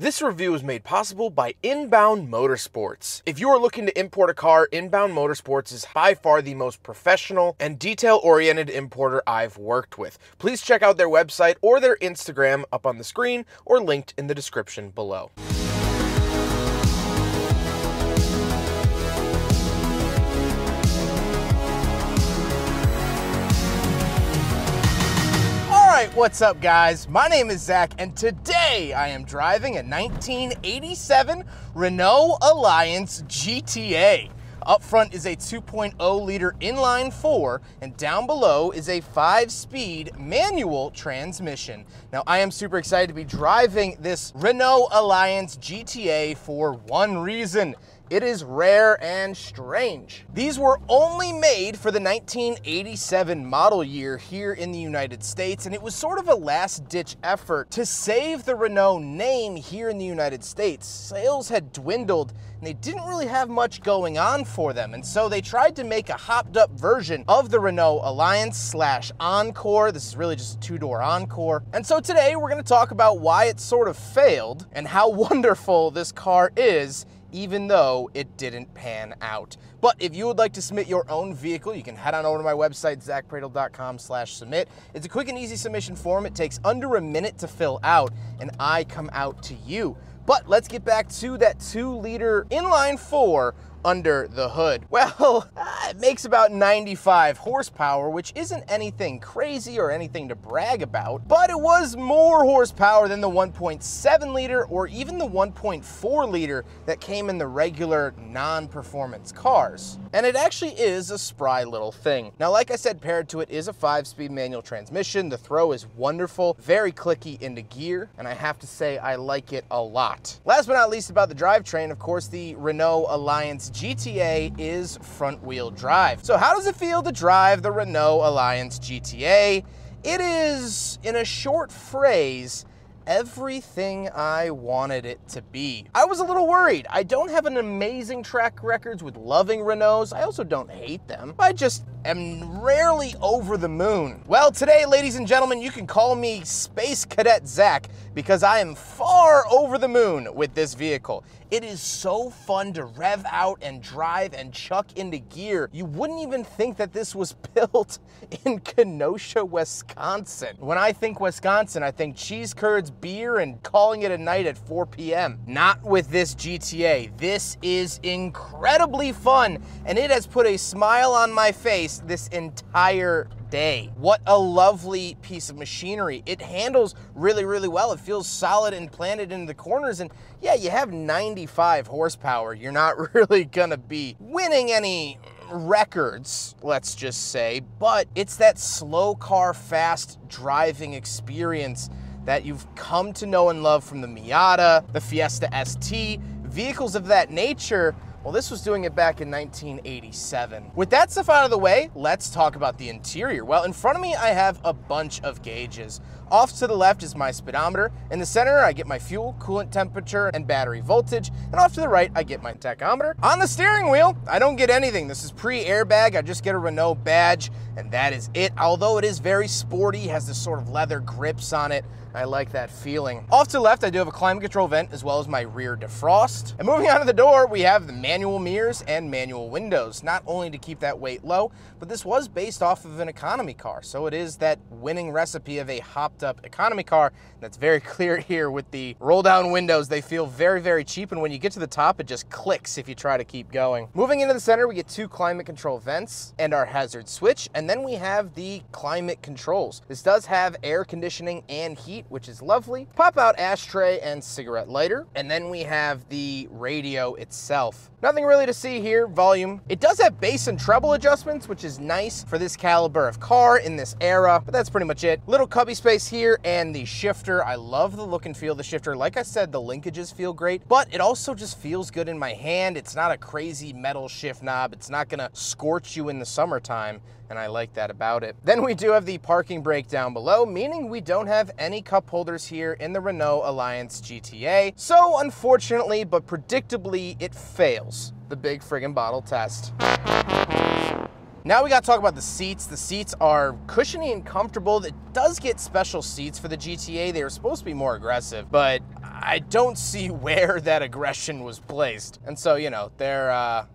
This review is made possible by Inbound Motorsports. If you are looking to import a car, Inbound Motorsports is by far the most professional and detail-oriented importer I've worked with. Please check out their website or their Instagram up on the screen or linked in the description below. What's up, guys? My name is Zach, and today I am driving a 1987 Renault Alliance GTA. Up front is a 2.0 liter inline 4, and down below is a 5-speed manual transmission. Now, I am super excited to be driving this Renault Alliance GTA for one reason. It is rare and strange. These were only made for the 1987 model year here in the United States, and it was sort of a last-ditch effort to save the Renault name here in the United States. Sales had dwindled, and they didn't really have much going on for them, and so they tried to make a hopped-up version of the Renault Alliance / Encore. This is really just a two-door Encore. And so today we're going to talk about why it sort of failed and how wonderful this car is, even though it didn't pan out. But if you would like to submit your own vehicle, you can head on over to my website, zackpradel.com/submit. It's a quick and easy submission form. It takes under a minute to fill out, and I come out to you. But let's get back to that 2-liter inline 4 under the hood. Well, it makes about 95 horsepower, which isn't anything crazy or anything to brag about, but it was more horsepower than the 1.7 liter or even the 1.4 liter that came in the regular non-performance cars. And it actually is a spry little thing. Now, like I said, paired to it is a 5-speed manual transmission. The throw is wonderful, very clicky into gear, and I have to say I like it a lot. Last but not least about the drivetrain, of course, the Renault Alliance GTA is front-wheel drive. So how does it feel to drive the Renault Alliance GTA? It is, in a short phrase, everything I wanted it to be. I was a little worried. I don't have an amazing track record with loving Renaults. I also don't hate them. I just am rarely over the moon. Well, today, ladies and gentlemen, you can call me Space Cadet Zach because I am far over the moon with this vehicle. It is so fun to rev out and drive and chuck into gear. You wouldn't even think that this was built in Kenosha, Wisconsin. When I think Wisconsin, I think cheese curds, beer, and calling it a night at 4 p.m. Not with this GTA. This is incredibly fun, and it has put a smile on my face this entire day. What a lovely piece of machinery. It handles really, really well. It feels solid and planted into the corners, and yeah, you have 95 horsepower. You're not really gonna be winning any records, let's just say, but it's that slow car, fast driving experience that you've come to know and love from the Miata, the Fiesta ST, vehicles of that nature. Well, this was doing it back in 1987. With that stuff out of the way, let's talk about the interior. Well, in front of me, I have a bunch of gauges. Off to the left is my speedometer. In the center, I get my fuel, coolant temperature, and battery voltage. And off to the right, I get my tachometer. On the steering wheel, I don't get anything. This is pre-airbag. I just get a Renault badge, and that is it. Although it is very sporty, has this sort of leather grips on it. I like that feeling. Off to the left, I do have a climate control vent as well as my rear defrost. And moving on to the door, we have the manual mirrors and manual windows, not only to keep that weight low, but this was based off of an economy car. So it is that winning recipe of a hopped up economy car. That's very clear here with the roll down windows. They feel very, very cheap. And when you get to the top, it just clicks if you try to keep going. Moving into the center, we get 2 climate control vents and our hazard switch. And then we have the climate controls. This does have air conditioning and heat, which is lovely. Pop out ashtray and cigarette lighter. And then we have the radio itself. Nothing really to see here. Volume. It does have bass and treble adjustments, which is nice for this caliber of car in this era, but that's pretty much it. Little cubby space here and the shifter. I love the look and feel of the shifter. Like I said, the linkages feel great, but it also just feels good in my hand. It's not a crazy metal shift knob. It's not gonna scorch you in the summertime, and I like that about it. Then we do have the parking brake down below, meaning we don't have any cup holders here in the Renault Alliance GTA. So unfortunately, but predictably, it fails the big friggin' bottle test. Now we gotta talk about the seats. The seats are cushiony and comfortable. It does get special seats for the GTA. They were supposed to be more aggressive, but I don't see where that aggression was placed. And so, you know, they're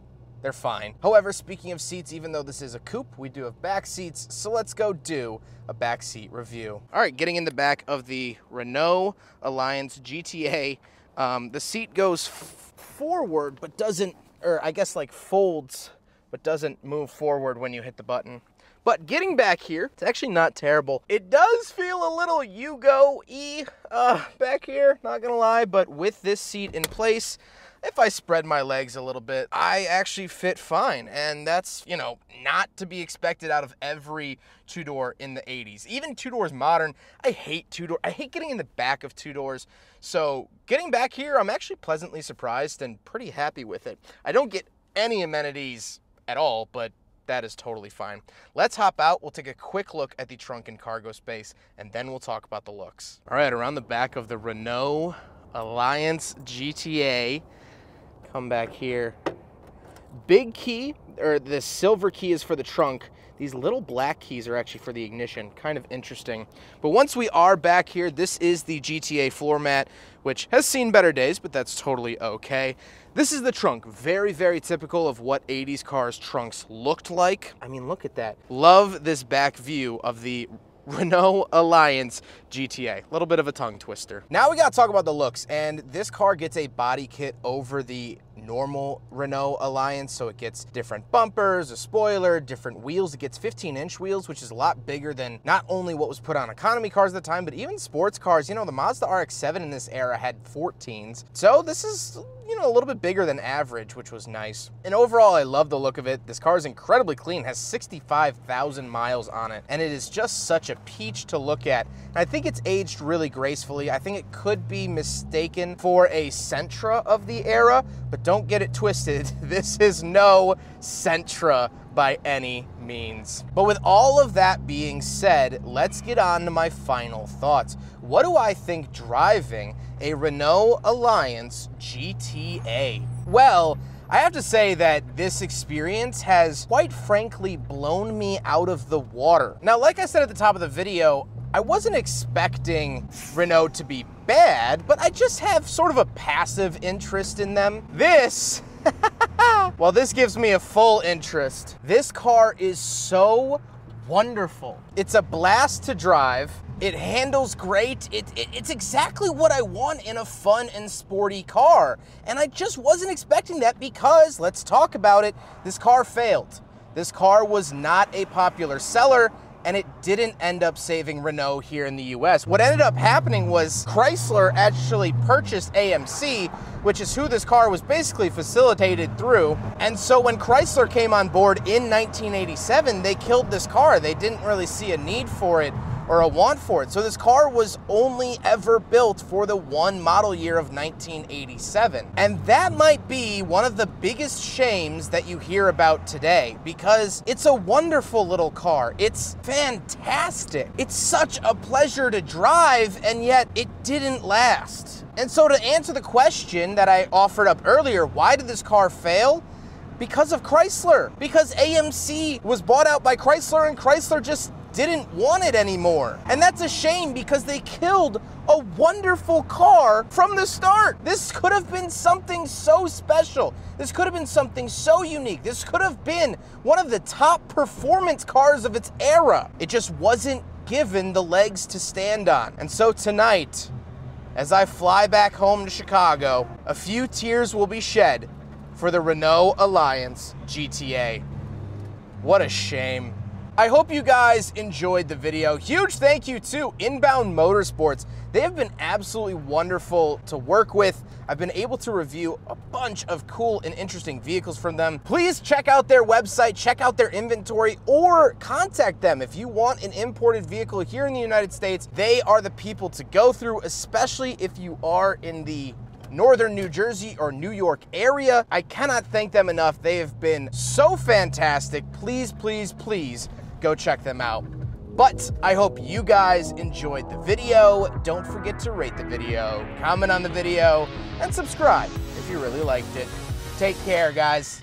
fine. However, speaking of seats, even though this is a coupe, we do have back seats, so let's go do a back seat review. All right, getting in the back of the Renault Alliance GTA, the seat goes forward, but doesn't, or I guess like folds, but doesn't move forward when you hit the button. But getting back here, it's actually not terrible. It does feel a little Yugo-y back here, not gonna lie, but with this seat in place, if I spread my legs a little bit, I actually fit fine. And that's, you know, not to be expected out of every two-door in the 80s. Even two-doors modern, I hate two-door. I hate getting in the back of two-doors. So getting back here, I'm actually pleasantly surprised and pretty happy with it. I don't get any amenities at all, but that is totally fine. Let's hop out. We'll take a quick look at the trunk and cargo space, and then we'll talk about the looks. All right, around the back of the Renault Alliance GTA, come back here. Big key, or the silver key, is for the trunk. These little black keys are actually for the ignition. Kind of interesting. But once we are back here, this is the GTA floor mat, which has seen better days, but that's totally okay. This is the trunk. Very, very typical of what 80s cars trunks looked like. I mean, look at that. Love this back view of the Renault Alliance GTA. A little bit of a tongue twister. Now we gotta talk about the looks, and this car gets a body kit over the normal Renault Alliance, so it gets different bumpers, a spoiler, different wheels. It gets 15-inch wheels, which is a lot bigger than not only what was put on economy cars at the time, but even sports cars. You know, the Mazda RX-7 in this era had 14s. So this is, you know, a little bit bigger than average, which was nice. And overall, I love the look of it. This car is incredibly clean, has 65,000 miles on it, and it is just such a peach to look at. And I think it's aged really gracefully. I think it could be mistaken for a Sentra of the era, but don't get it twisted. This is no Sentra by any means. But with all of that being said, let's get on to my final thoughts. What do I think driving a Renault Alliance GTA? Well, I have to say that this experience has quite frankly blown me out of the water. Now, like I said at the top of the video, I wasn't expecting Renault to be bad, but I just have sort of a passive interest in them. This, well, this gives me a full interest. This car is so wonderful. It's a blast to drive. It handles great. It's exactly what I want in a fun and sporty car. And I just wasn't expecting that because, let's talk about it, this car failed. This car was not a popular seller, and it didn't end up saving Renault here in the US. What ended up happening was Chrysler actually purchased AMC, which is who this car was basically facilitated through. And so when Chrysler came on board in 1987, they killed this car. They didn't really see a need for it or a want for it. So this car was only ever built for the one model year of 1987. And that might be one of the biggest shames that you hear about today, because it's a wonderful little car. It's fantastic. It's such a pleasure to drive, and yet it didn't last. And so to answer the question that I offered up earlier, why did this car fail? Because of Chrysler. Because AMC was bought out by Chrysler, and Chrysler just didn't want it anymore. And that's a shame because they killed a wonderful car from the start. This could have been something so special. This could have been something so unique. This could have been one of the top performance cars of its era. It just wasn't given the legs to stand on. And so tonight, as I fly back home to Chicago, a few tears will be shed for the Renault Alliance GTA. What a shame. I hope you guys enjoyed the video. Huge thank you to Inbound Motorsports. They have been absolutely wonderful to work with. I've been able to review a bunch of cool and interesting vehicles from them. Please check out their website, check out their inventory, or contact them if you want an imported vehicle here in the United States. They are the people to go through, especially if you are in the northern New Jersey or New York area. I cannot thank them enough. They have been so fantastic. Please, please, please go check them out. But I hope you guys enjoyed the video. Don't forget to rate the video, comment on the video, and subscribe if you really liked it. Take care, guys.